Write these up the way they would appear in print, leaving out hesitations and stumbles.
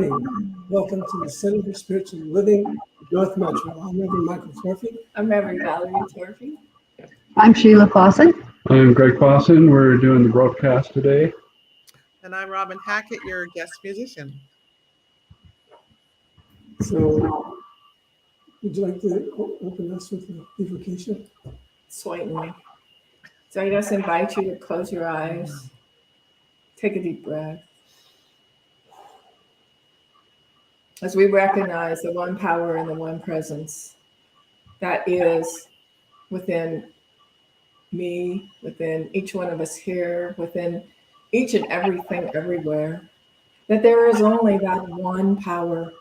morning. Welcome to the Center for Spiritual Living, North Metro. I'm Reverend Michael Torphy. I'm Reverend Valerie Torphy. I'm Sheila Fawcett. I'm Greg Clausen. We're doing the broadcast today. And I'm Robin Hackett, your guest musician. So, would you like to open us with the invocation? Certainly. So I just invite you to close your eyes. Take a deep breath. As we recognize the one power and the one presence that is within me, within each one of us here, within each and everything everywhere, that there is only that one power,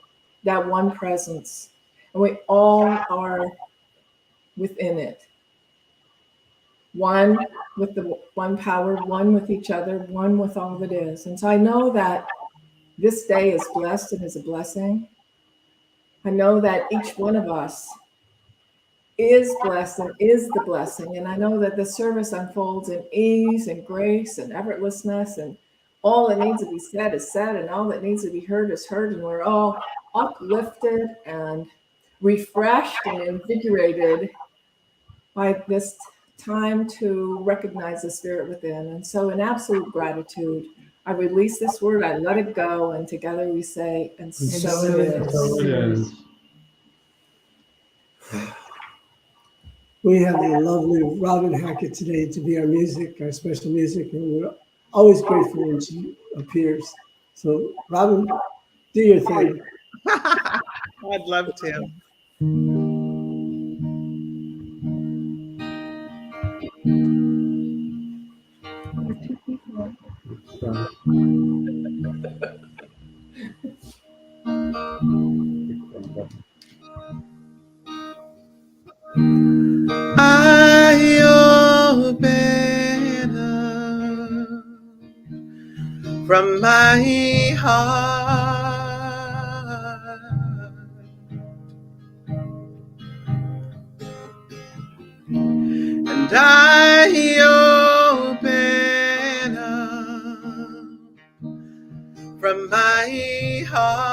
that one presence, and we all are within it. One with the one power, one with each other, one with all that is. And so I know that this day is blessed and is a blessing. I know that each one of us is blessed and is the blessing. And I know that the service unfolds in ease and grace and effortlessness, and all that needs to be said is said, and all that needs to be heard is heard. And we're all uplifted and refreshed and invigorated by this time to recognize the spirit within. And so in absolute gratitude, I release this word, I let it go, and together we say, and so it is. So it is. We have the lovely Robin Hackett today to be our special music, and we're always grateful when she appears. So, Robin, do your thing. I'd love to. I open up from my heart, and I open up from my heart.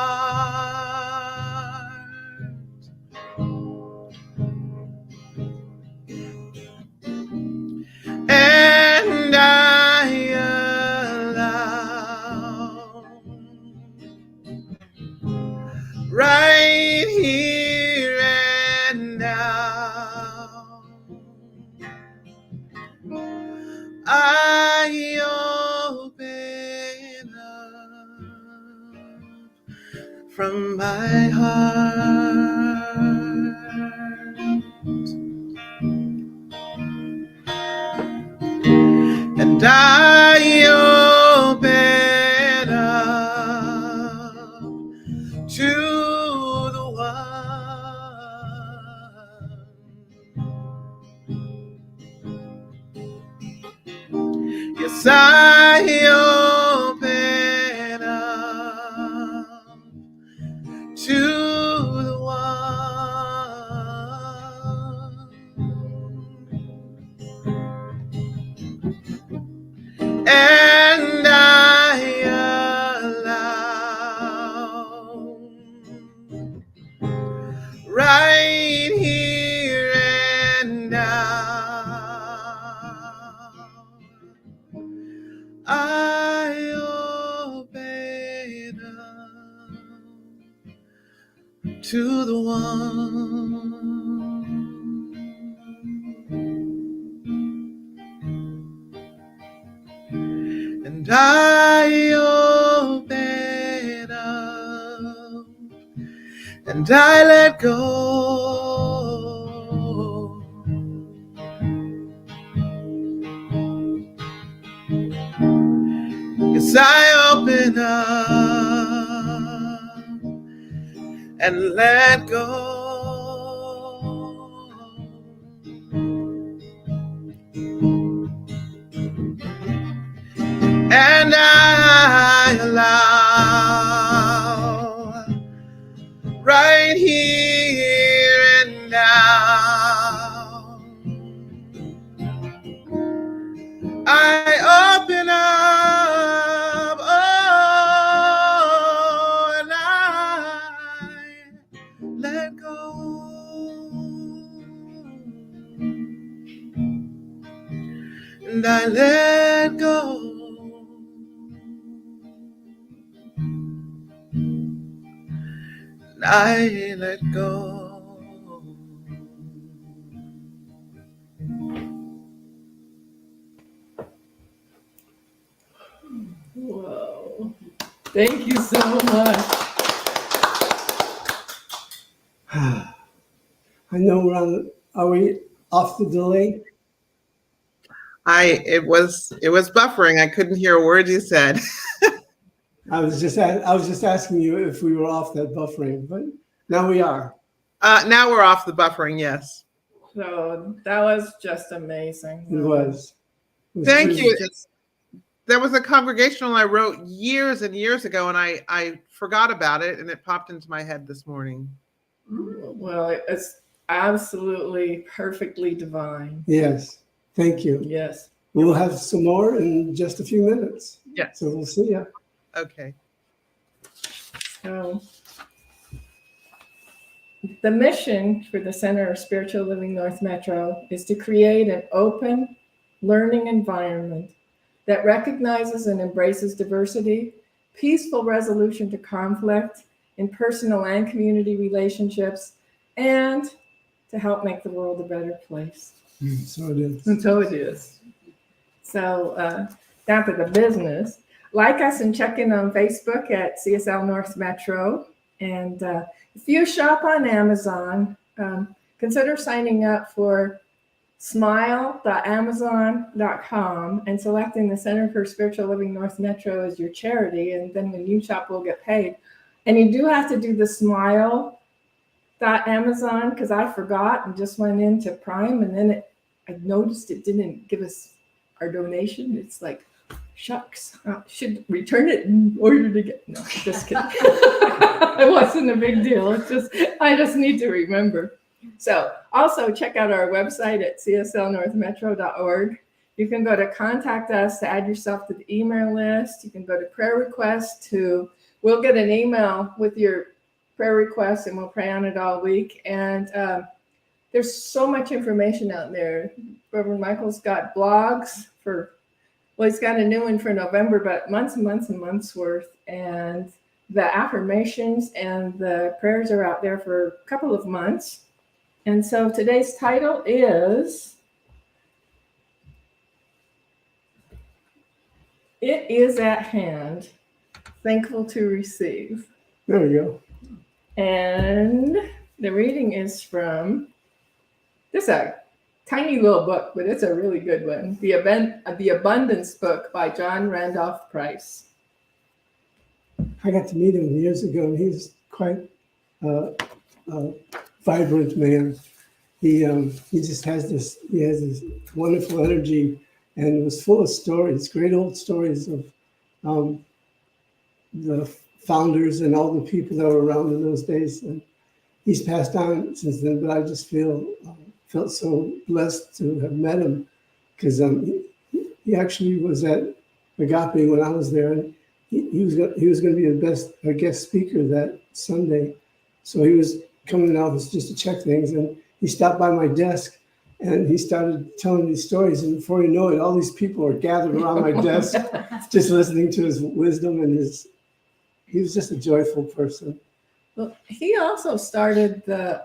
And I allow right here and now, I open up from my heart. And I open up to the one. Yes, I open up to the one. And I allow right here and now, I open up to the one. And I open up, and I let go. Yes, I open up and let go. And I allow right here and now, I open up, oh, and I and I let go. And I let go. Whoa. Thank you so much. I know we're on. Are we off the delay? It was buffering. I couldn't hear a word you said. I was just asking you if we were off that buffering, but now we are. Now we're off the buffering, yes. So that was just amazing. It was. Thank pretty- you. There was a congregational I wrote years and years ago, and I forgot about it, and it popped into my head this morning. Well, it's absolutely perfectly divine. Yes. Thank you. Yes. We'll have some more in just a few minutes. Yes. So we'll see you. Okay. So the mission for the Center of Spiritual Living North Metro is to create an open learning environment that recognizes and embraces diversity, peaceful resolution to conflict in personal and community relationships, and to help make the world a better place. So it is. And so it is. So down to the business. Like us and check in on Facebook at CSL North Metro. And if you shop on Amazon, consider signing up for smile.amazon.com and selecting the Center for Spiritual Living North Metro as your charity. And then when you shop, we'll get paid. And you do have to do the smile.amazon because I forgot and just went into Prime. And then I noticed it didn't give us our donation. It's like, shucks, I should return it in order to get, no, just kidding. It wasn't a big deal. It's just, I just need to remember. So also check out our website at cslnorthmetro.org. You can go to contact us to add yourself to the email list. You can go to prayer requests we'll get an email with your prayer requests and we'll pray on it all week. And there's so much information out there. Reverend Michael's got blogs he's got a new one for November, but months and months and months worth. And the affirmations and the prayers are out there for a couple of months. And so today's title is, It is at Hand, Thankful to Receive. There we go. And the reading is from, this is a tiny little book, but it's a really good one. The Abundance Book by John Randolph Price. I got to meet him years ago, and he's quite a vibrant man. He just has this wonderful energy, and it was full of stories, great old stories of the founders and all the people that were around in those days. And he's passed on since then, but I just felt so blessed to have met him because he actually was at Agape when I was there, and he was going to be a guest speaker that Sunday. So he was coming in the office just to check things, and he stopped by my desk and he started telling these stories. And before you know it, all these people are gathered around my desk, just listening to his wisdom and he was just a joyful person. Well, he also started the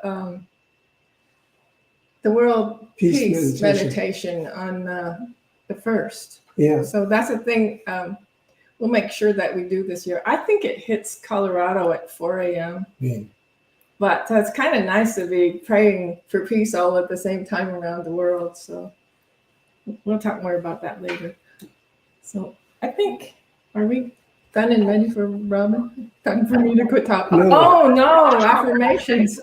World Peace Meditation on the 1st. Yeah. So that's a thing we'll make sure that we do this year. I think it hits Colorado at 4 a.m. Yeah. But it's kind of nice to be praying for peace all at the same time around the world. So we'll talk more about that later. So I think, are we done and ready for Robin? Time for me to quit talking. No. Oh no, affirmations.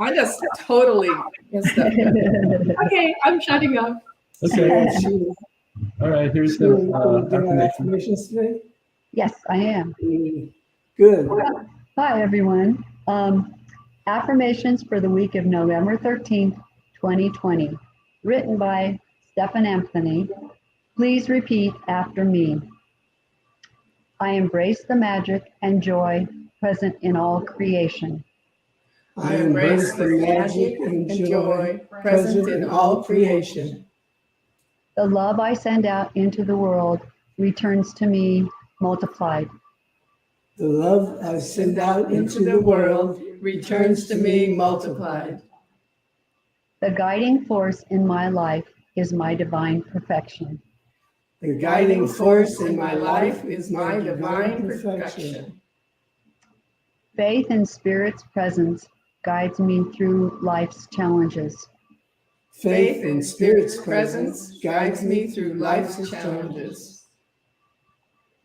I just totally messed up. Okay, I'm shutting up. Okay. All right. Here's the affirmation. Affirmations today. Yes, I am. Good. Hi, everyone. Affirmations for the week of November 13th, 2020, written by Stephen Anthony. Please repeat after me. I embrace the magic and joy present in all creation. I embrace the magic and joy present in all creation. The love I send out into the world returns to me multiplied. The love I send out into the world returns to me multiplied. The guiding force in my life is my divine perfection. The guiding force in my life is my divine perfection. Faith in Spirit's presence guides me through life's challenges. Faith in Spirit's presence guides me through life's challenges.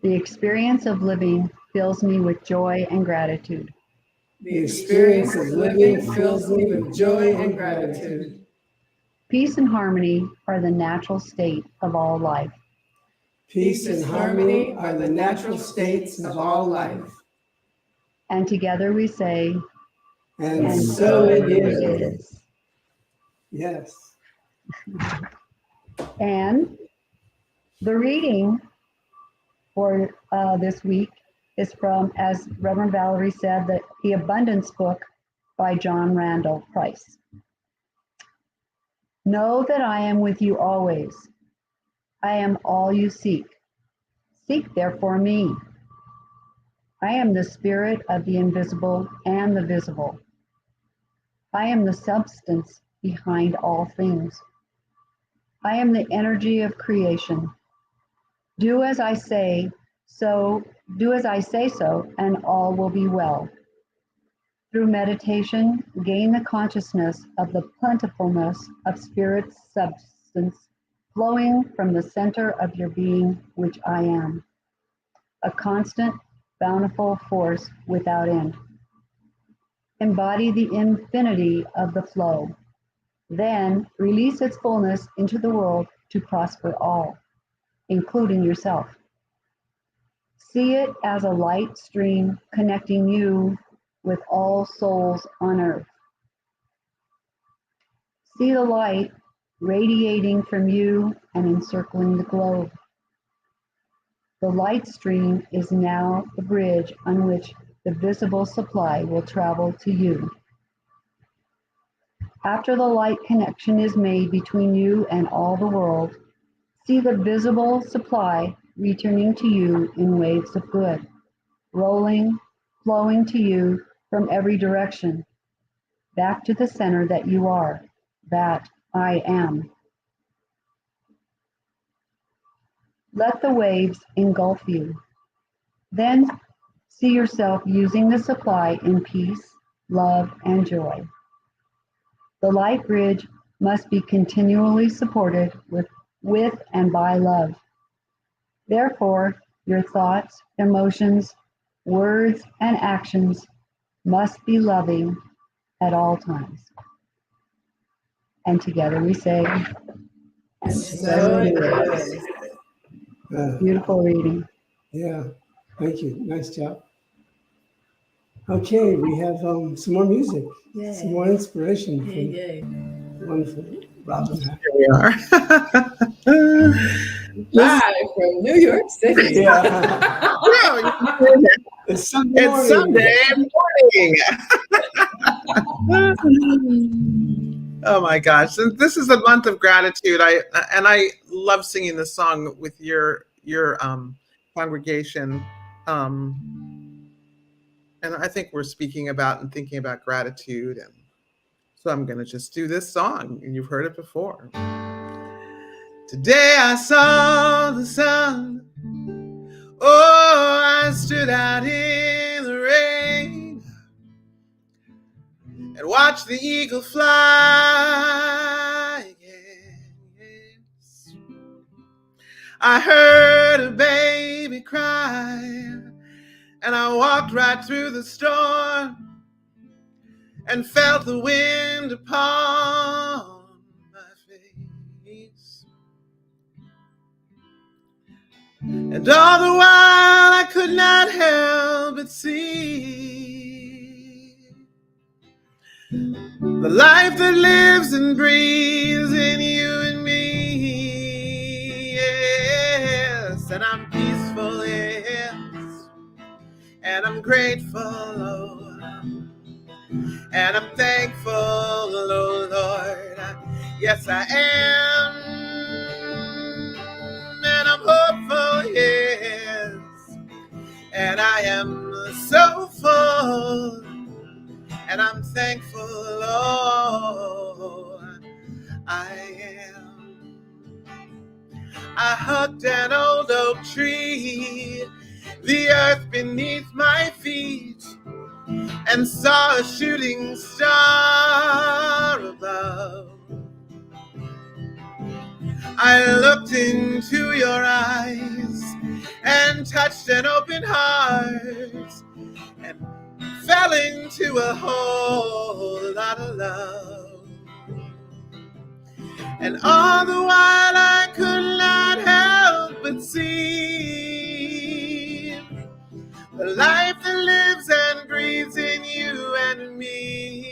The experience of living fills me with joy and gratitude. The experience of living fills me with joy and gratitude. Peace and harmony are the natural state of all life. Peace and harmony are the natural states of all life. And together we say, And so it is. is. Yes. And the reading for this week is from, as Reverend Valerie said, the Abundance Book by John Randall Price. Know that I am with you always. I am all you seek. Seek therefore me. I am the spirit of the invisible and the visible. I am the substance behind all things. I am the energy of creation. Do as I say so, and all will be well. Through meditation, gain the consciousness of the plentifulness of Spirit's substance flowing from the center of your being, which I am, a constant, bountiful force without end. Embody the infinity of the flow. Then release its fullness into the world to prosper all, including yourself. See it as a light stream connecting you with all souls on earth. See the light radiating from you and encircling the globe. The light stream is now the bridge on which the visible supply will travel to you. After the light connection is made between you and all the world, see the visible supply returning to you in waves of good, rolling, flowing to you from every direction, back to the center that you are, that I am. Let the waves engulf you. Then see yourself using the supply in peace, love, and joy. The light bridge must be continually supported with and by love. Therefore, your thoughts, emotions, words, and actions must be loving at all times. And together we say, and so it is. Beautiful reading. Yeah, thank you. Nice job. Okay, we have some more music, some more inspiration from wonderful Robin. Here we are. Live from New York City. Yeah. It's Sunday It's morning. Oh my gosh. And this is a month of gratitude. I love singing this song with your congregation. And I think we're speaking about and thinking about gratitude. And so I'm going to just do this song. And you've heard it before. Today I saw the sun. Oh, I stood out in the rain and watched the eagle fly again. Yes. I heard a baby cry, and I walked right through the storm and felt the wind upon my face. And all the while I could not help but see the life that lives and breathes in you and me. Yes, and I'm peaceful, yes, and I'm grateful, oh, and I'm thankful, oh Lord. Yes, I am. thankful, Lord, I am. I hugged an old oak tree, the earth beneath my feet, and saw a shooting star above. I looked into your eyes and touched an open heart and fell into a whole lot of love. And all the while I could not help but see the life that lives and breathes in you and me.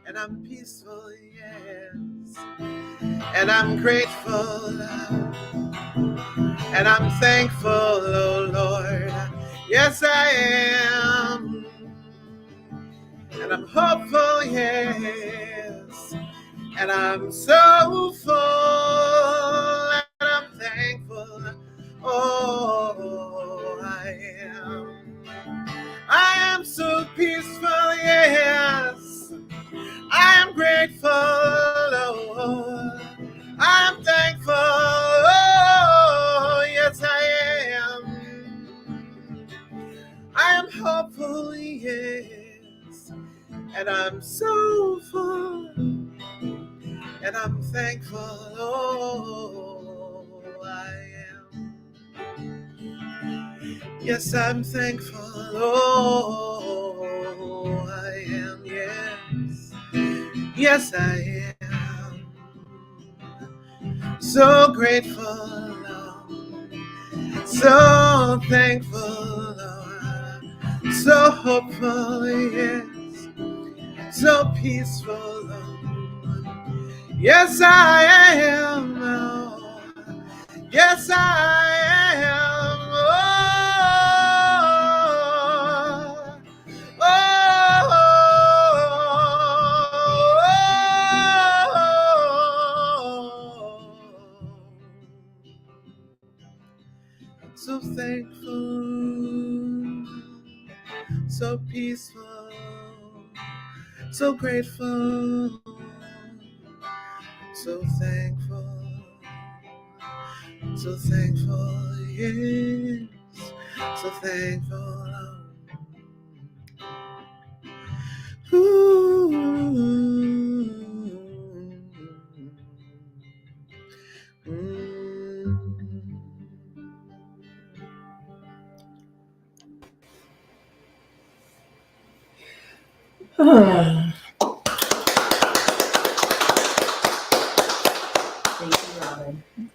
And I'm peaceful, yes, and I'm grateful, and I'm thankful, oh Lord, yes I am. And I'm hopeful, yes, and I'm so full, and I'm thankful, oh I am. I am so peaceful, yes, I am grateful, oh, I am thankful, oh, yes I am. I am hopeful, yes, and I'm so full, and I'm thankful, oh, I am. Yes, I'm thankful, oh, I am, yes. Yes, I am. So grateful, Lord. So thankful, Lord. So hopeful, yes. So peaceful, Lord. Yes, I am, Lord. Yes, I am. So thankful, so peaceful, so grateful, so thankful, yes, so thankful. Ooh.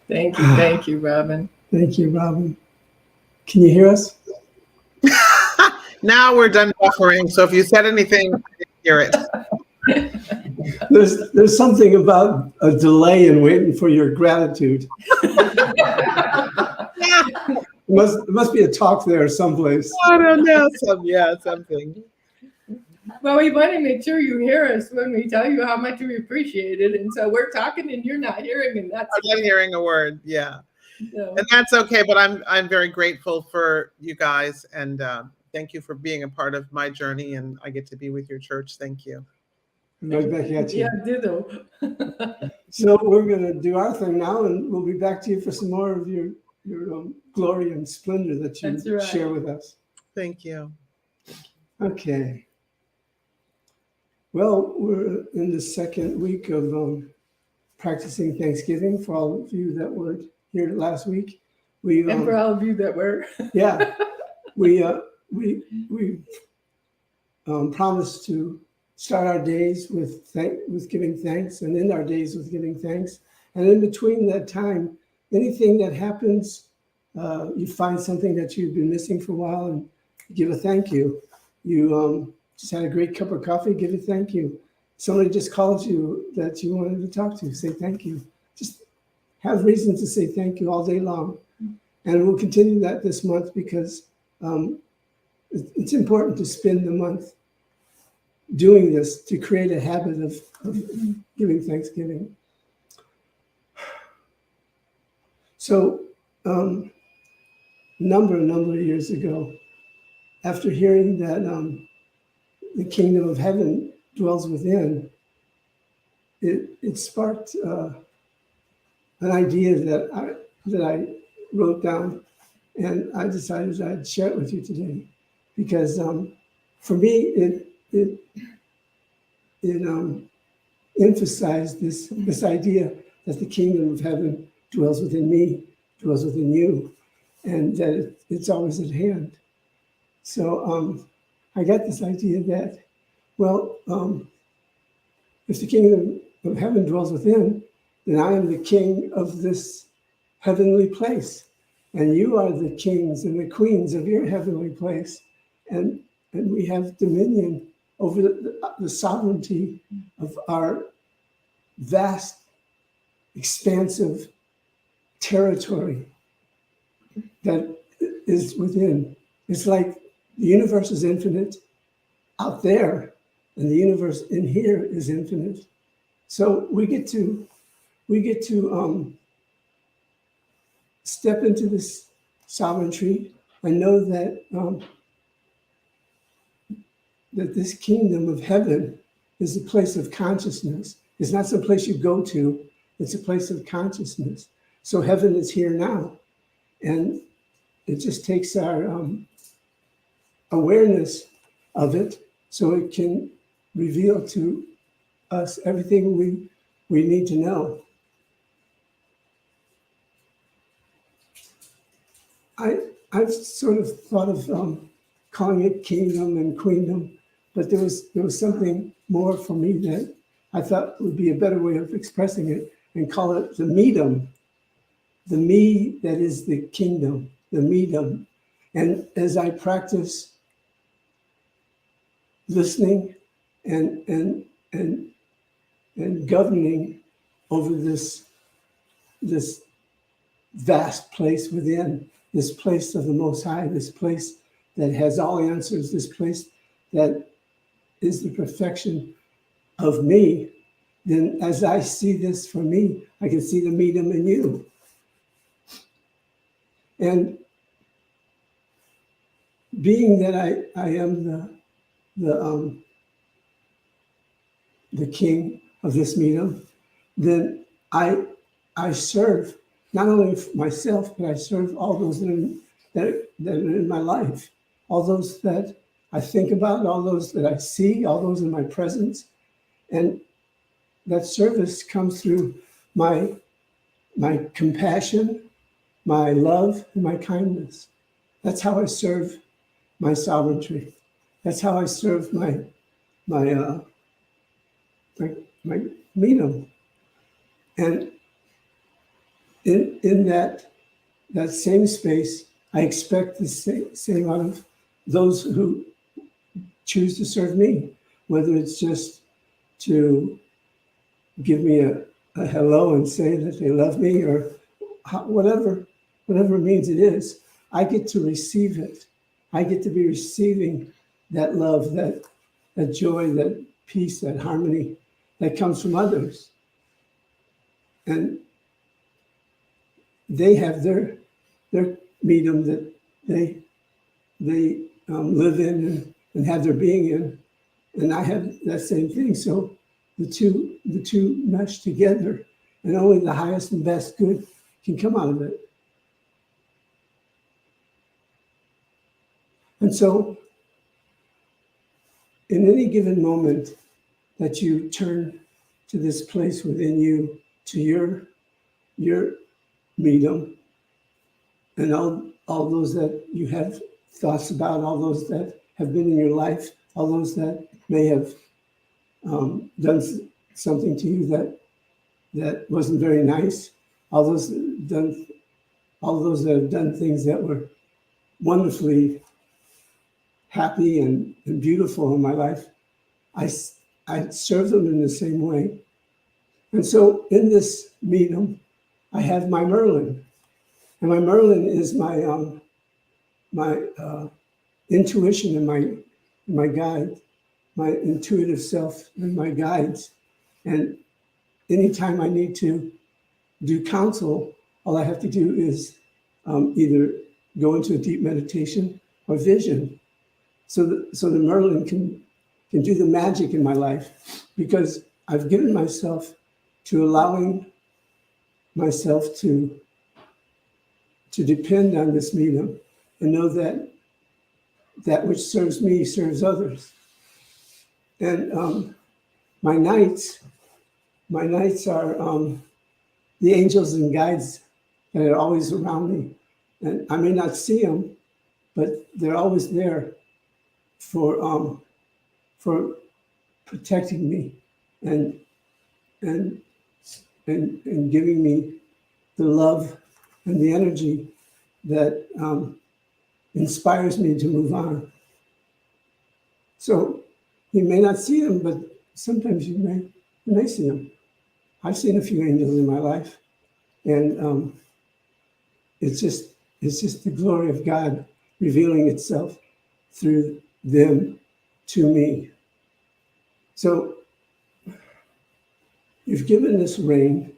Thank you, Robin. Thank you, Robin. Can you hear us? Now we're done buffering, so if you said anything, I didn't hear it. There's something about a delay in waiting for your gratitude. It must be a talk there someplace. I don't know. Something. Well, we want to make sure you hear us when we tell you how much we appreciate it. And so we're talking and you're not hearing, and that's I'm not hearing a word. Yeah. No. And that's okay, but I'm very grateful for you guys, and thank you for being a part of my journey, and I get to be with your church. Thank you. Right back at you. Yeah, ditto. So we're going to do our thing now, and we'll be back to you for some more of your glory and splendor that you That's right. share with us. Thank you. Okay. Well, we're in the second week of practicing Thanksgiving. For all of you that were here last week, And for all of you that were. Yeah, we promised to start our days with giving thanks, and end our days with giving thanks. And in between that time, anything that happens, you find something that you've been missing for a while, and give a thank you. You just had a great cup of coffee, give a thank you. Somebody just called you that you wanted to talk to, say thank you. Just have reason to say thank you all day long. And we'll continue that this month, because it's important to spend the month doing this to create a habit of giving thanksgiving. So a number of years ago, after hearing that the kingdom of heaven dwells within, it sparked an idea that I wrote down, and I decided I'd share it with you today, because for me it emphasized this idea that the kingdom of heaven dwells within me, dwells within you, and that it's always at hand. So I got this idea that, well, if the kingdom of heaven dwells within, then I am the king of this heavenly place, and you are the kings and the queens of your heavenly place, and we have dominion over the sovereignty of our vast, expansive territory that is within. It's like the universe is infinite out there, and the universe in here is infinite. So we get to step into this sovereignty and know that that this kingdom of heaven is a place of consciousness. It's not some place you go to, it's a place of consciousness. So heaven is here now. And it just takes our awareness of it so it can reveal to us everything we need to know. I've sort of thought of calling it kingdom and queendom, but there was something more for me that I thought would be a better way of expressing it, and call it the medum, the me that is the kingdom, the medum. And as I practice listening and governing over this vast place within, this place of the Most High, this place that has all answers, this place that is the perfection of me, then as I see this for me, I can see the medum in you. And being that I am the king of this medum, then I serve not only myself, but I serve all those that are in my life, all those that I think about, all those that I see, all those in my presence. And that service comes through my compassion, my love, and my kindness. That's how I serve my sovereignty. That's how I serve my medum. And in that same space, I expect the same out of those who choose to serve me, whether it's just to give me a hello and say that they love me, or whatever means it is. I get to receive it. I get to be receiving that love, that joy, that peace, that harmony that comes from others. And they have their medum that they live in and have their being in, and I have that same thing. So the two mesh together, and only the highest and best good can come out of it. And so, in any given moment that you turn to this place within you, to your medum, and all those that you have thoughts about, all those that have been in your life, all those that may have done something to you that wasn't very nice, all those that have done things that were wonderfully happy and beautiful in my life, I serve them in the same way. And so in this medum, I have my Merlin. And my Merlin is my intuition and my guide, my intuitive self and my guides. And anytime I need to do counsel, all I have to do is either go into a deep meditation or vision. So the Merlin can do the magic in my life, because I've given myself to allowing myself to depend on this medium and know that that which serves me serves others. And my nights are the angels and guides that are always around me. And I may not see them, but they're always there for protecting me and giving me the love and the energy that inspires me to move on. So you may not see them, but sometimes you may see them. I've seen a few angels in my life, and it's just the glory of God revealing itself through them to me. So you've given this reign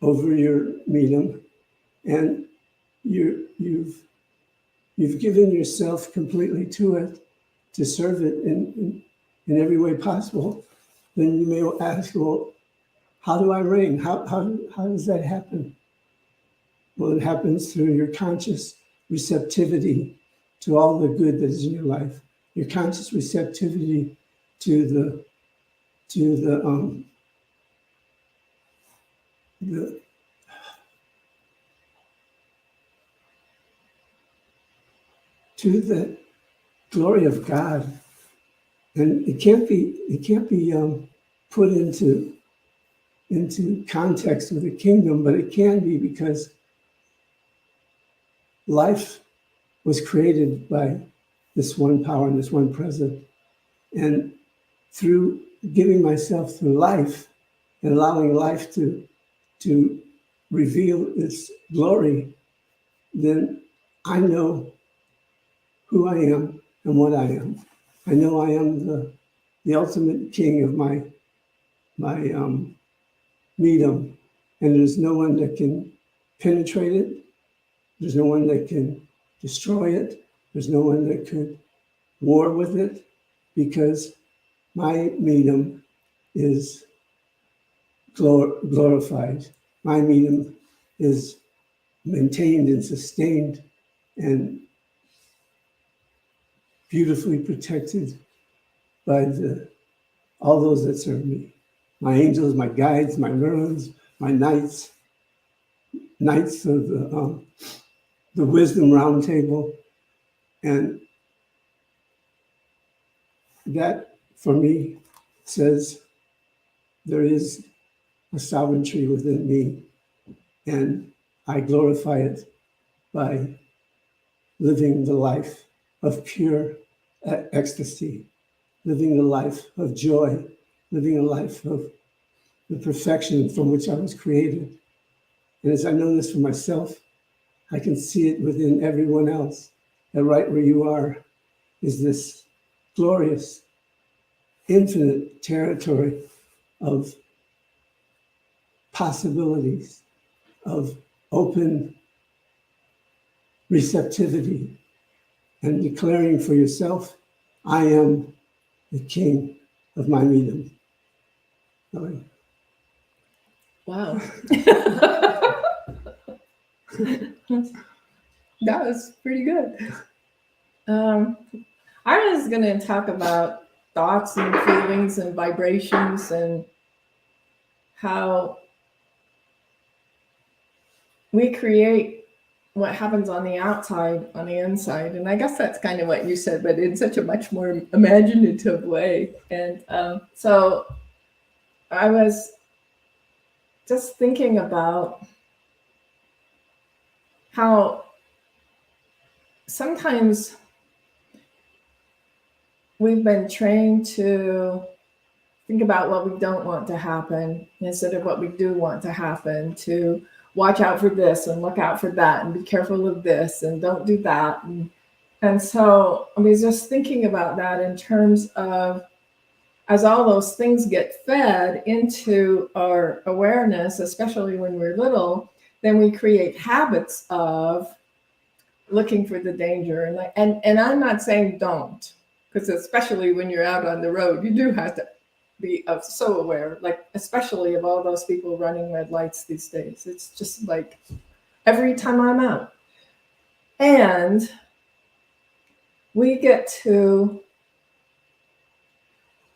over your medium, and you've given yourself completely to it, to serve it in every way possible. Then you may ask, well, how do I reign? How does that happen? Well, it happens through your conscious receptivity to all the good that is in your life, your conscious receptivity to the glory of God. And it can't be put into context with the kingdom, but it can be, because life was created by this one power and this one presence. And through giving myself through life and allowing life to reveal its glory, then I know who I am and what I am. I know I am the ultimate king of my medium, and there's no one that can penetrate it. There's no one that can destroy it. There's no one that could war with it, because my medium is glorified. My medium is maintained and sustained and beautifully protected by all those that serve me. My angels, my guides, my Reverends, my knights of the wisdom round table. And that, for me, says there is a sovereignty within me, and I glorify it by living the life of pure ecstasy, living the life of joy, living a life of the perfection from which I was created. And as I know this for myself, I can see it within everyone else, that right where you are is this glorious, infinite territory of possibilities, of open receptivity, and declaring for yourself, I am the king of my medium. Valerie. Wow. That was pretty good. I was going to talk about thoughts and feelings and vibrations and how we create what happens on the outside, on the inside. And I guess that's kind of what you said, but in such a much more imaginative way. And so I was just thinking about how sometimes we've been trained to think about what we don't want to happen instead of what we do want to happen, to watch out for this and look out for that and be careful of this and don't do that. And so I was just thinking about that in terms of, as all those things get fed into our awareness, especially when we're little, then we create habits of looking for the danger. And I'm not saying don't. because especially when you're out on the road, you do have to be so aware, like especially of all those people running red lights these days. It's just like every time I'm out. And we get to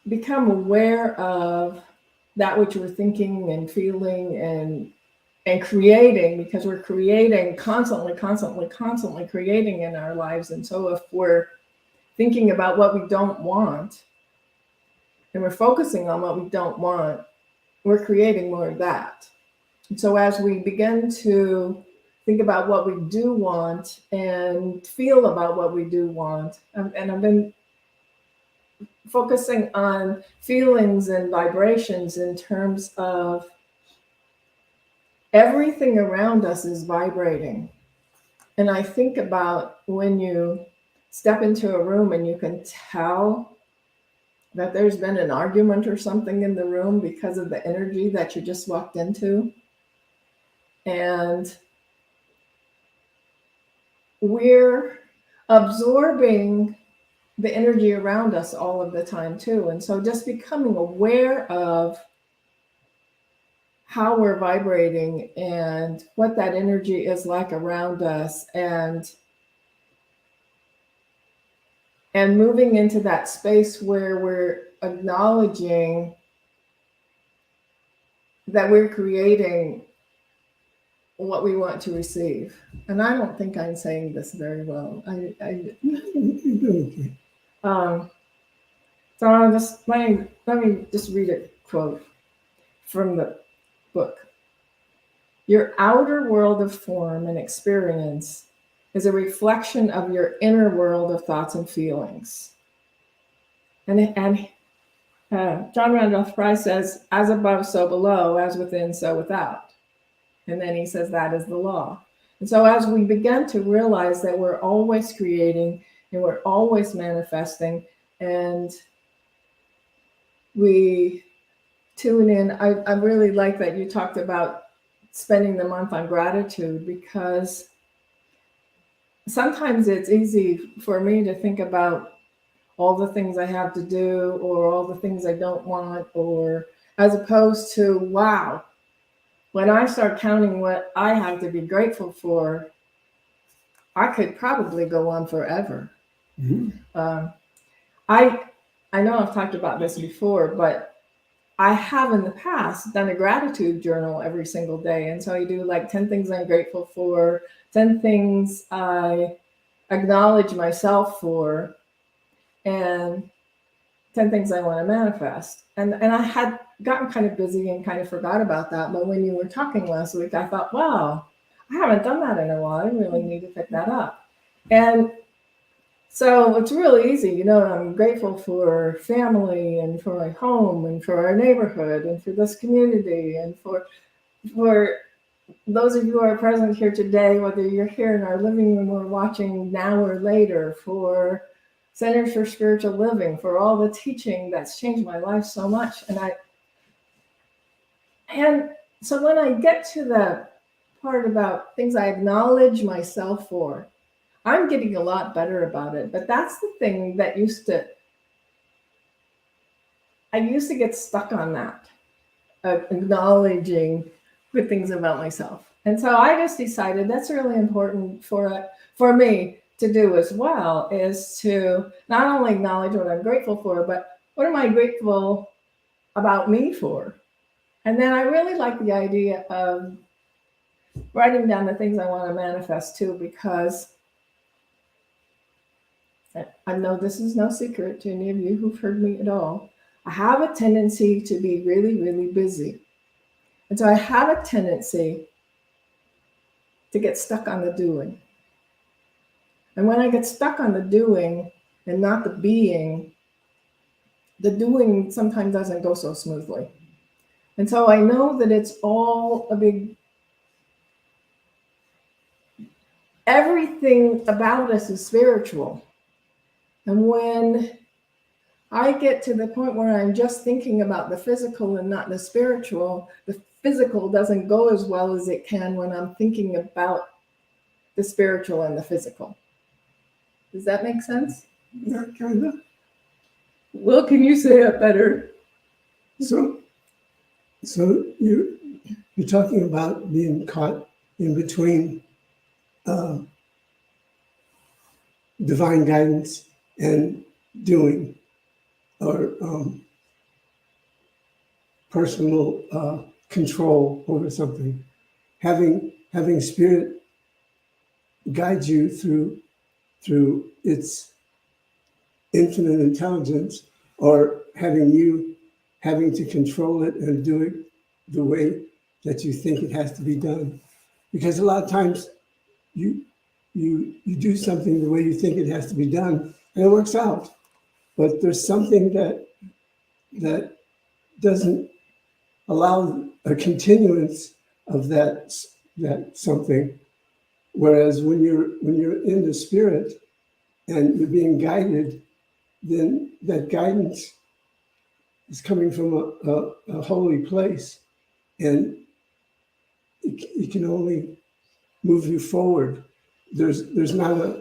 become aware of that which we're thinking and feeling and creating, because we're creating constantly creating in our lives. And so if we're thinking about what we don't want and we're focusing on what we don't want, we're creating more of that. And so as we begin to think about what we do want and feel about what we do want, and I've been focusing on feelings and vibrations in terms of everything around us is vibrating. And I think about when you step into a room and you can tell that there's been an argument or something in the room because of the energy that you just walked into. And we're absorbing the energy around us all of the time too. And so just becoming aware of how we're vibrating and what that energy is like around us, and moving into that space where we're acknowledging that we're creating what we want to receive. And I don't think I'm saying this very well. So I'll just, let me just read a quote from the book. Your outer world of form and experience is a reflection of your inner world of thoughts and feelings. And John Randolph Price says, as above, so below, as within, so without. And then he says that is the law. And so as we begin to realize that we're always creating and we're always manifesting, and we tune in, I really like that you talked about spending the month on gratitude, because sometimes it's easy for me to think about all the things I have to do or all the things I don't want, or as opposed to, wow, when I start counting what I have to be grateful for, I could probably go on forever. Mm-hmm. I know I've talked about this before, but I have in the past done a gratitude journal every single day. And so I do like 10 things I'm grateful for, 10 things I acknowledge myself for, and 10 things I want to manifest. And I had gotten kind of busy and kind of forgot about that. But when you were talking last week, I thought, wow, I haven't done that in a while. I really need to pick that up. And so it's really easy. You know, I'm grateful for family and for my home and for our neighborhood and for this community and for those of you who are present here today, whether you're here in our living room or watching now or later, for Centers for Spiritual Living, for all the teaching that's changed my life so much. And so when I get to the part about things I acknowledge myself for, I'm getting a lot better about it. But that's the thing that I used to get stuck on that, acknowledging good things about myself. And so I just decided that's really important for me to do as well, is to not only acknowledge what I'm grateful for, but what am I grateful about me for? And then I really like the idea of writing down the things I want to manifest too, because I know this is no secret to any of you who've heard me at all. I have a tendency to be really, really busy. And so I have a tendency to get stuck on the doing. And when I get stuck on the doing and not the being, the doing sometimes doesn't go so smoothly. And so I know that it's all everything about us is spiritual. And when I get to the point where I'm just thinking about the physical and not the spiritual, the physical doesn't go as well as it can when I'm thinking about the spiritual and the physical. Does that make sense? Yeah, kind of. Well, can you say it better? So you're talking about being caught in between divine guidance and doing, or personal control over something. Having spirit guide you through its infinite intelligence, or having to control it and do it the way that you think it has to be done. Because a lot of times you do something the way you think it has to be done, and it works out. But there's something that doesn't allow a continuance of that something. Whereas when you're in the spirit and you're being guided, then that guidance is coming from a holy place, and it can only move you forward. There's not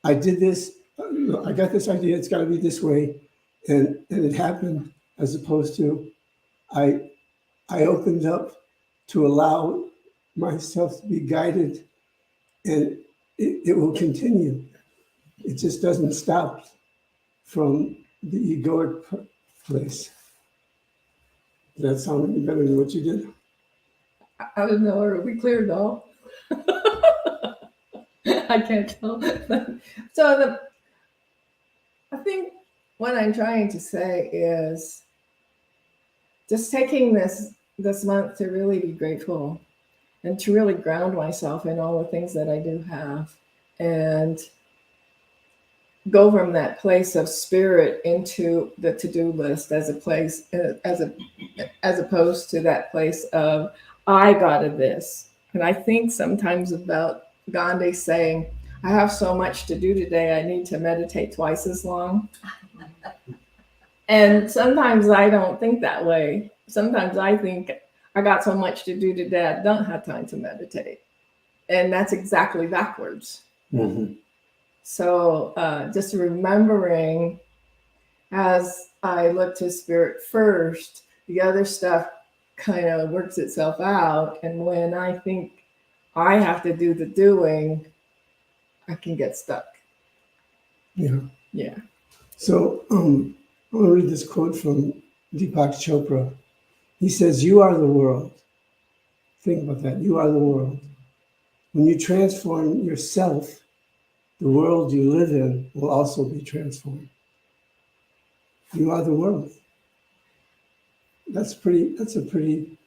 I did this, I got this idea, it's got to be this way, and it happened, as opposed to I opened up to allow myself to be guided, and it will continue. It just doesn't stop from the egoic place. Does that sound any better than what you did? I don't know. Are we clear though? I can't tell. So I think what I'm trying to say is just taking this month to really be grateful and to really ground myself in all the things that I do have, and go from that place of spirit into the to-do list as a place, as opposed to that place of I gotta this. And I think sometimes about Gandhi saying, I have so much to do today, I need to meditate twice as long. And sometimes I don't think that way. Sometimes I think I got so much to do today, I don't have time to meditate. And that's exactly backwards. Mm-hmm. So just remembering, as I look to spirit first, the other stuff kind of works itself out. And when I think I have to do the doing, I can get stuck. Yeah. Yeah. So I want to read this quote from Deepak Chopra. He says, "You are the world." Think about that. You are the world. When you transform yourself, the world you live in will also be transformed. You are the world. That's a pretty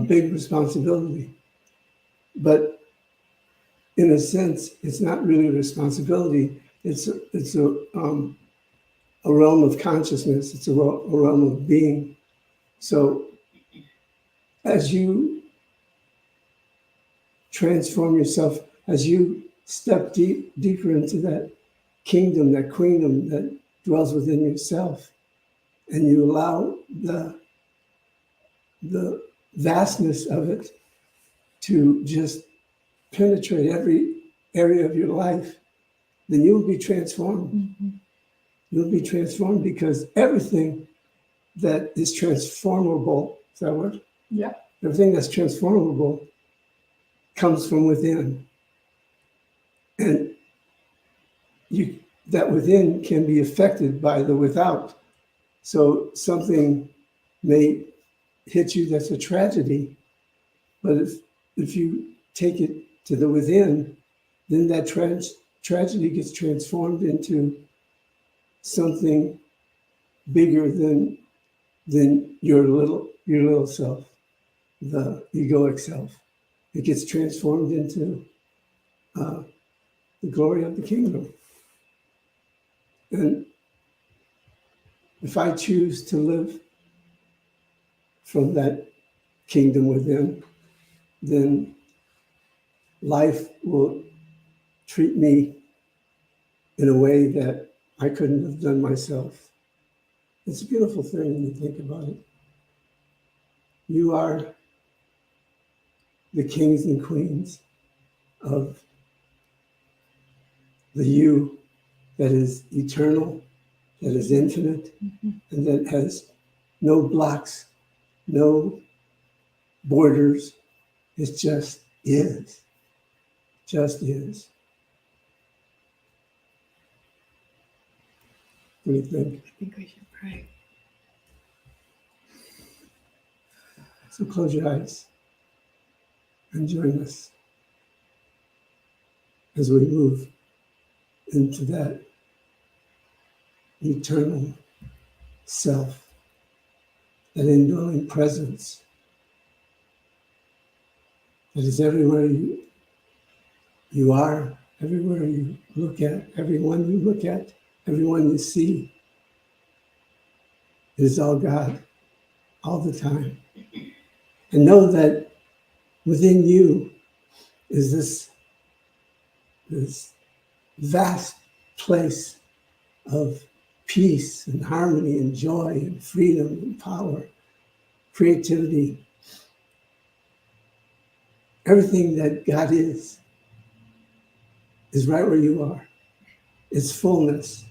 big responsibility. But in a sense, it's not really a responsibility. It's a realm of consciousness. It's a realm of being. So as you transform yourself, as you step deeper into that kingdom, that queendom that dwells within yourself, and you allow the vastness of it to just penetrate every area of your life, then you'll be transformed. Mm-hmm. You'll be transformed, because everything that is transformable, is that a word? Yeah. Everything that's transformable comes from within. And that within can be affected by the without. So something may hit you that's a tragedy, but if you take it to the within, then that tragedy gets transformed into something bigger than your little self, the egoic self. It gets transformed into the glory of the kingdom. And if I choose to live from that kingdom within, then life will treat me in a way that I couldn't have done myself. It's a beautiful thing when you think about it. You are the kings and queens of the you that is eternal that is infinite, and that has no blocks, no borders. It just is. Just is. What do you think? I think we should pray. So close your eyes and join us as we move into that eternal self, that indwelling presence that is everywhere you are, everywhere you look at, everyone you look at, everyone you see. It is all God, all the time. And know that within you is this vast place of peace and harmony and joy and freedom and power, creativity. Everything that God is right where you are. It's fullness.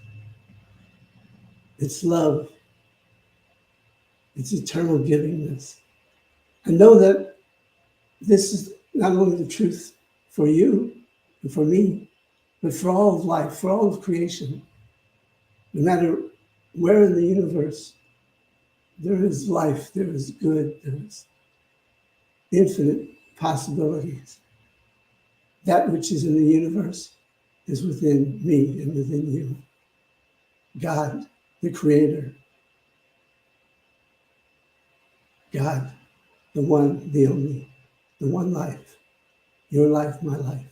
It's love. It's eternal givingness. And know that this is not only the truth for you and for me, but for all of life, for all of creation. No matter where in the universe, there is life, there is good, there is infinite possibilities. That which is in the universe is within me and within you. God, the Creator. God, the one, the only, the one life. Your life, my life.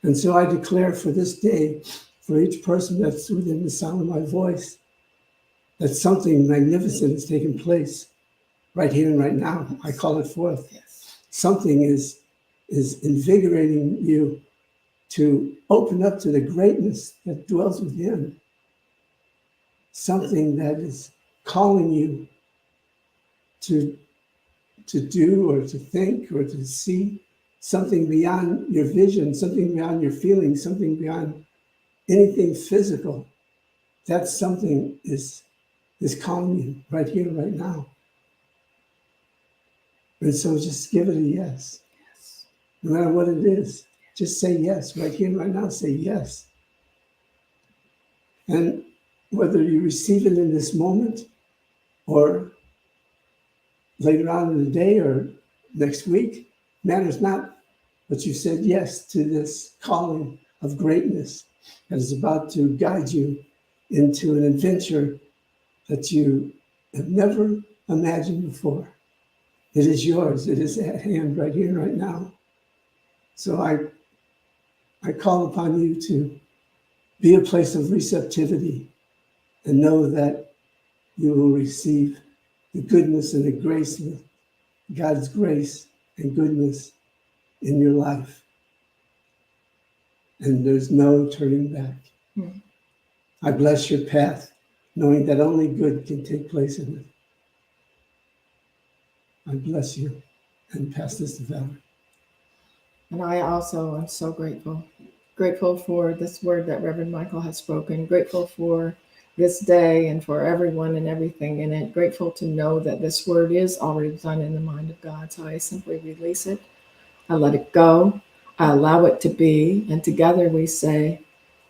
And so I declare for this day, for each person that's within the sound of my voice, that something magnificent is taking place right here and right now. I call it forth. Yes. Something is invigorating you to open up to the greatness that dwells within. Something that is calling you to do or to think or to see something beyond your vision, something beyond your feelings, something beyond anything physical. That something is calling you right here, right now. And so just give it a yes. Yes. No matter what it is, just say yes. Right here, right now, say yes. And whether you receive it in this moment or later on in the day or next week, matters not. But you said yes to this calling of greatness that is about to guide you into an adventure that you have never imagined before. It is yours. It is at hand right here, right now. So I call upon you to be a place of receptivity and know that you will receive the goodness and the grace of God's grace and goodness in your life. And there's no turning back. Mm. I bless your path, knowing that only good can take place in it. I bless you and pass this to Valerie. And I also am so grateful for this word that Reverend Michael has spoken, grateful for this day and for everyone and everything in it, grateful to know that this word is already done in the mind of God. So I simply release it. I let it go. I allow it to be. And together we say,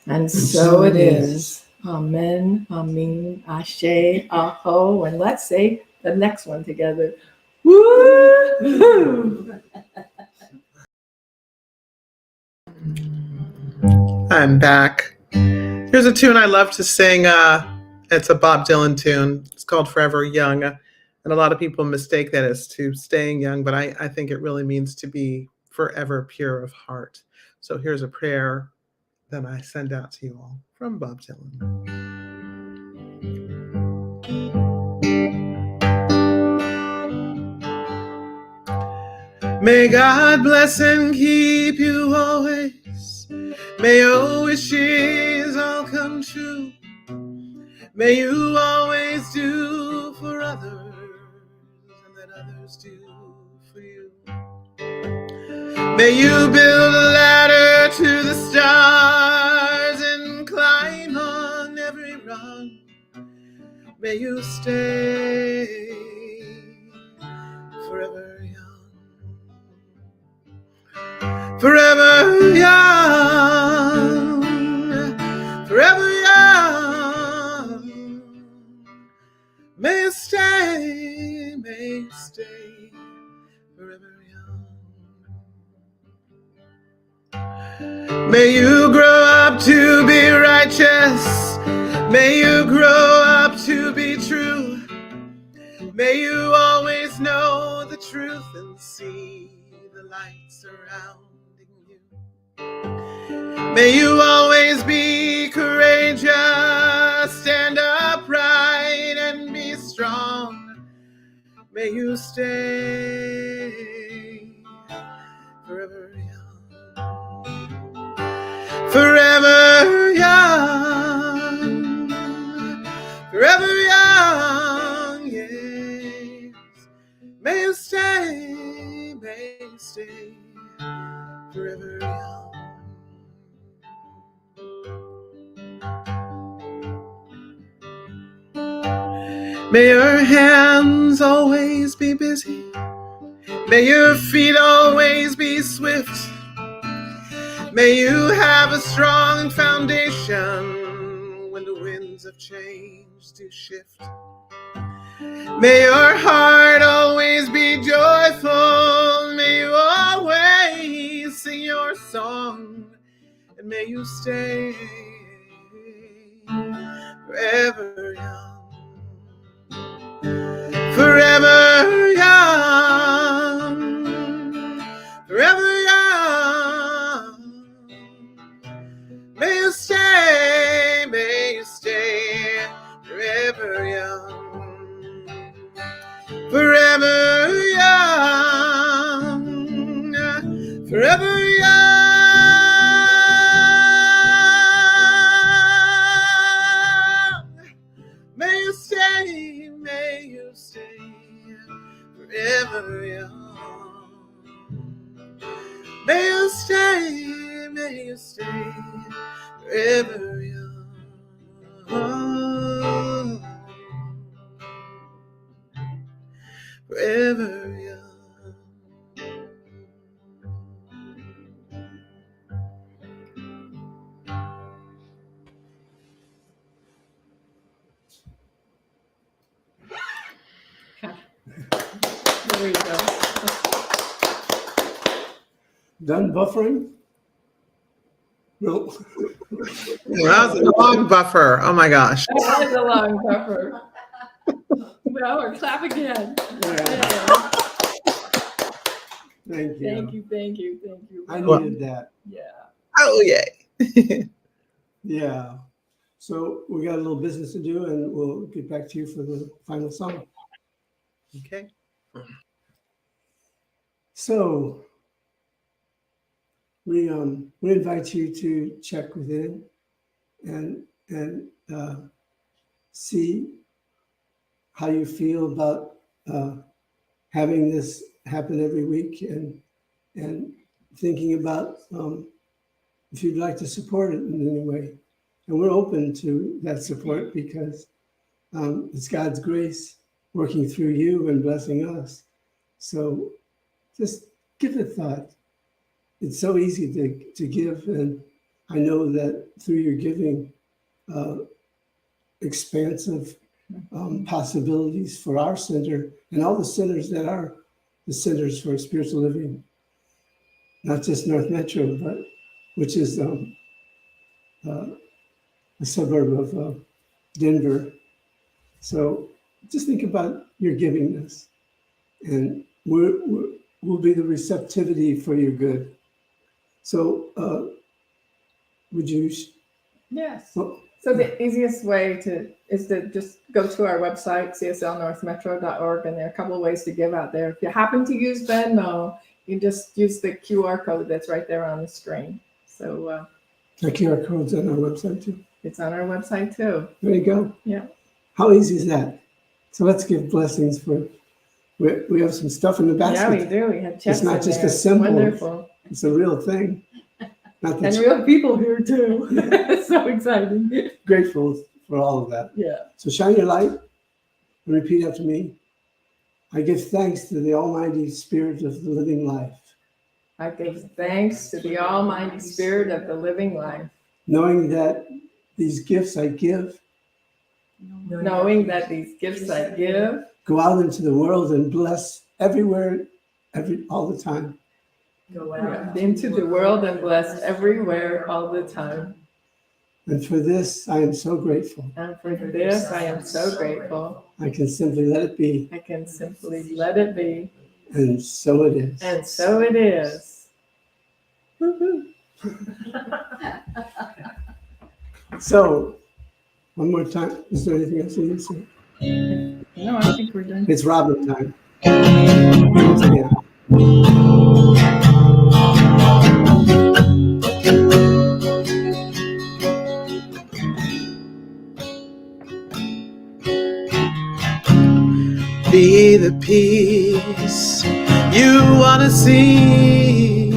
and so it is. Amen, amen, ashe, aho. And let's say the next one together. Woo! I'm back. Here's a tune I love to sing. It's a Bob Dylan tune. It's called Forever Young. And a lot of people mistake that as to staying young, but I think it really means to be forever pure of heart. So here's a prayer that I send out to you all from Bob Dylan. May God bless and keep you always. May your wishes all come true. May you always do for others and that others do for you. May you build a ladder to the stars and climb on every rung. may you stay forever young. Forever young, forever young. May you stay forever young. May you grow up to be righteous. May you grow up to be true. May you always know the truth and see the light surrounding you. May you always be courageous, stand upright and be strong. May you stay forever young. Forever young. Forever young, yes. May you stay forever young. May your hands always be busy. May your feet always be swift. May you have a strong foundation when the winds of change do shift. May your heart always be joyful. May you always sing your song. And may you stay forever young. Forever young. Forever young. May you stay forever young. Forever young, forever young. May you stay forever young. May you stay forever young. Forever young. There you go. Done buffering? No. That was a long buffer. Oh my gosh. That was a long buffer. Well, or clap again. Yeah. Thank you. Thank you. I needed that. Yeah. Oh, yay. Yeah. So we got a little business to do, and we'll get back to you for the final song. Okay. So we invite you to check within and see how you feel about having this happen every week, and thinking about if you'd like to support it in any way. And we're open to that support because it's God's grace working through you and blessing us. So just give it thought. It's so easy to give, and I know that through your giving, expansive possibilities for our center and all the centers that are the centers for spiritual living, not just North Metro, but which is a suburb of Denver. So just think about your givingness, and we'll be the receptivity for your good. So would you? Yes. Well, So the easiest way is to just go to our website, cslnorthmetro.org, and there are a couple of ways to give out there. If you happen to use Venmo, you just use the QR code that's right there on the screen. So the QR code's on our website too. it's on our website too. There you go. Yeah. How easy is that? So let's give blessings for. We have some stuff in the basket. Yeah, we do. We have checks. It's not in just there. a symbol. Wonderful. It's a real thing. Not that And real people here too. It's so exciting. grateful for all of that. Yeah. So shine your light Repeat after me. I give thanks to the Almighty Spirit of the living life, I give thanks to the Almighty Spirit of the living life, knowing that these gifts I give knowing that these gifts I give go out into the world and bless everywhere, all the time. go out into the world and bless everywhere all the time. And for this, I am so grateful. And for this, I am so grateful. I can simply let it be, I can simply let it be. and so it is. And so it is. So, one more time. Is there anything else you need to say? No, I think we're done. It's Robin time. Once again. Be the peace you want to see,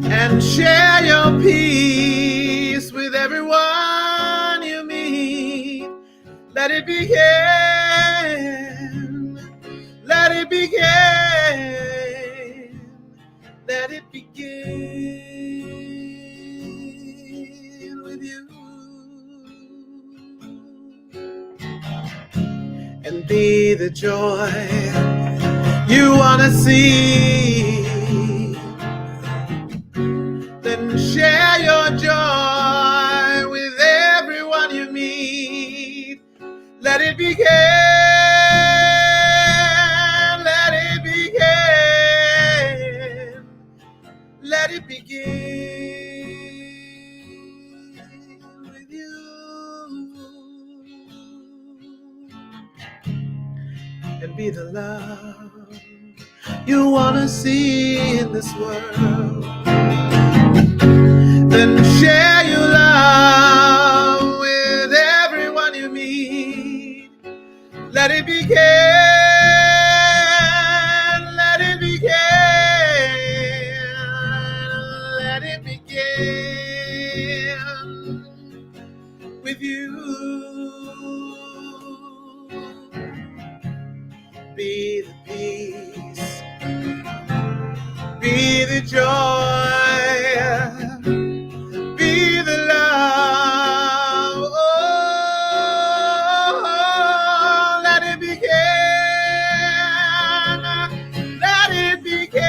and share your peace with everyone you meet. Let it begin, let it begin, let it begin with you. And be the joy you want to see. Then share your joy with everyone you meet. Let it begin, let it begin, let it begin with you. And be the love you want to see in this world. Then share your love with everyone you meet. Let it begin, let it begin, let it begin with you. Be the peace, be the joy, be the love. Oh, let it begin, let it begin,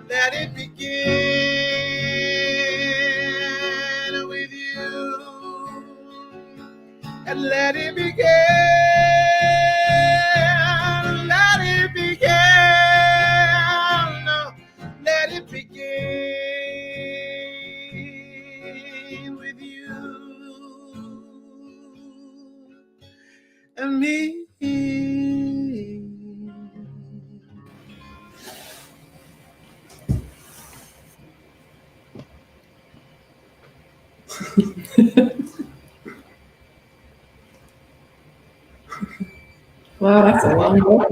let it begin with you, and let it begin. Let it begin, let it begin with you and me. Wow, that's a long walk.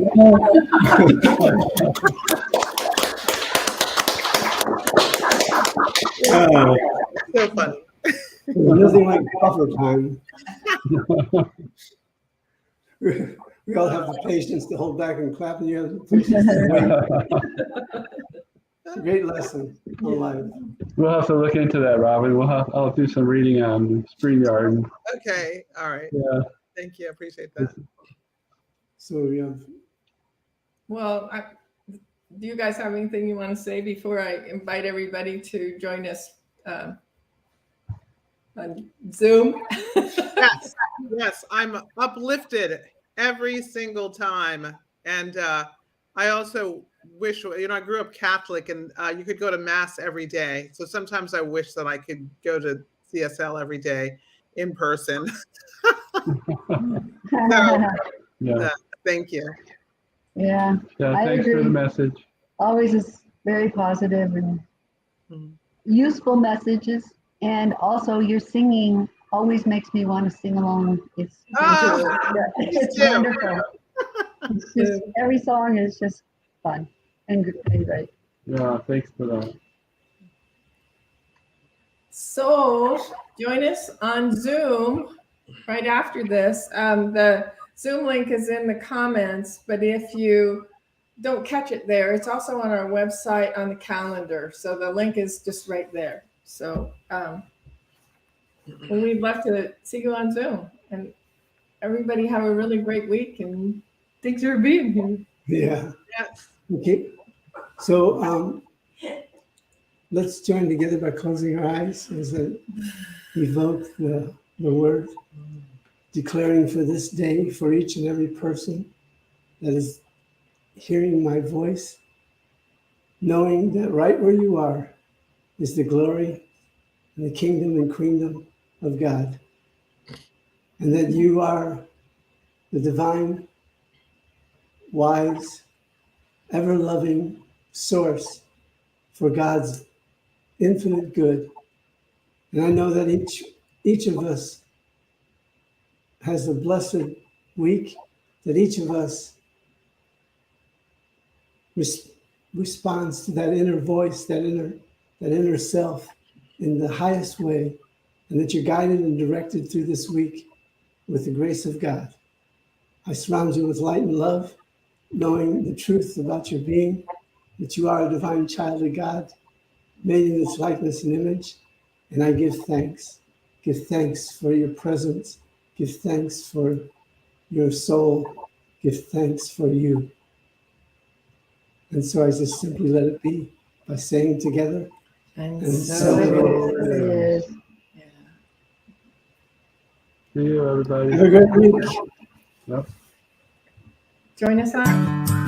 So funny. Nothing like buffer time. We all have the patience to hold back and clap, and you have the patience to wait. It's a great lesson on life. We'll have to look into that, Robin. I'll do some reading on StreamYard. Okay, all right. Yeah. Thank you, I appreciate that. So we have. Well, do you guys have anything you want to say before I invite everybody to join us on Zoom? Yes, I'm uplifted every single time. And I also wish, I grew up Catholic, and you could go to Mass every day. So sometimes I wish that I could go to CSL every day in person. So, thank you. Yeah, Yeah, I thanks for agree. the message. Always is very positive and useful messages. And also your singing always makes me want to sing along. It's wonderful. It's just, every song is just fun and great. Yeah, thanks for that. So join us on Zoom right after this. The Zoom link is in the comments, but if you don't catch it there, it's also on our website on the calendar. So the link is just right there. So we'd love to see you on Zoom. And everybody have a really great week, and thanks for being here. Yeah. Yes. Okay. So let's join together by closing our eyes as I evoke the word, declaring for this day, for each and every person that is hearing my voice, knowing that right where you are is the glory and the kingdom and queendom of God, and that you are the divine, wise, ever-loving source for God's infinite good. And I know that each of us has a blessed week, that each of us responds to that inner voice, that inner self in the highest way, and that you're guided and directed through this week with the grace of God. I surround you with light and love, knowing the truth about your being, that you are a divine child of God, made in His likeness and image. And I give thanks. Give thanks for your presence. Give thanks for your soul. Give thanks for you. And so I just simply let it be by saying together, And and so so it it is. It is. Yeah. See you, everybody. have a great week. Yep. Join us on